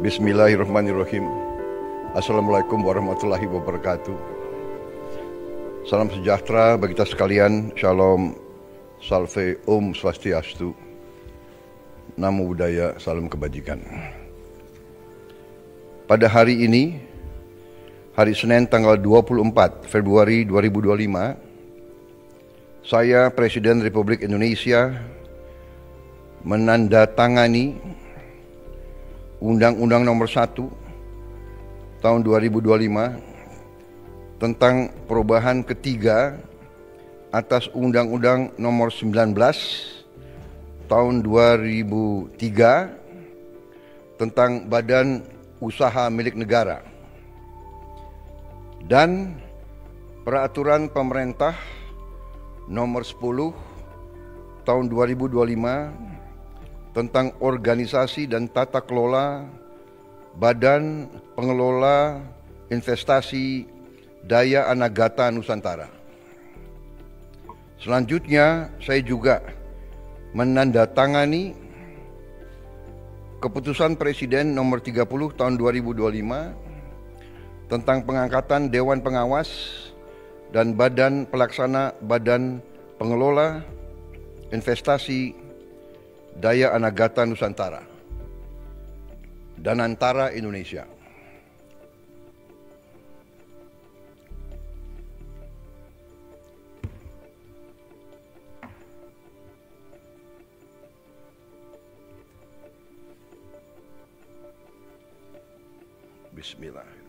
Bismillahirrahmanirrahim. Assalamualaikum warahmatullahi wabarakatuh. Salam sejahtera bagi kita sekalian. Shalom, salve, Om Swastiastu. Namo Buddhaya, salam kebajikan. Pada hari ini, hari Senin tanggal 24 Februari 2025, saya Presiden Republik Indonesia menandatangani Undang-Undang Nomor 1 Tahun 2025 tentang perubahan ketiga atas Undang-Undang Nomor 19 Tahun 2003 tentang Badan Usaha Milik Negara dan Peraturan Pemerintah Nomor 10 Tahun 2025 tentang organisasi dan tata kelola Badan Pengelola Investasi Daya Anagata Nusantara. Selanjutnya, saya juga menandatangani Keputusan Presiden Nomor 30 Tahun 2025 tentang pengangkatan Dewan Pengawas dan Badan Pelaksana Badan Pengelola Investasi Daya Anagata Nusantara dan Antara Indonesia. Bismillah.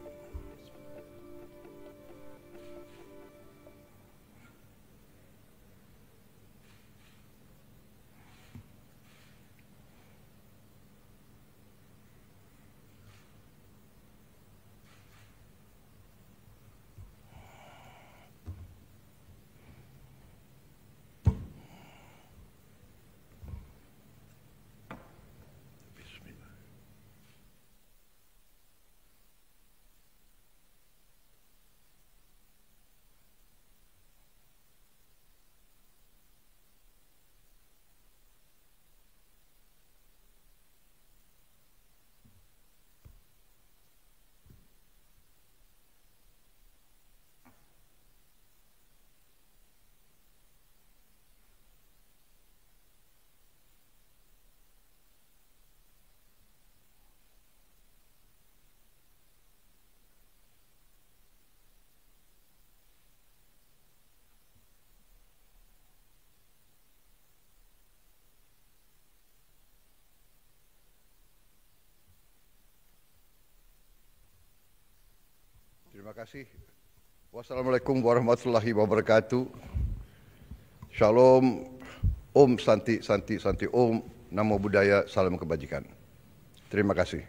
Terima kasih. Wassalamualaikum warahmatullahi wabarakatuh. Shalom, Om Santi, Santi, Santi, Om. Namo Buddhaya, salam kebajikan. Terima kasih.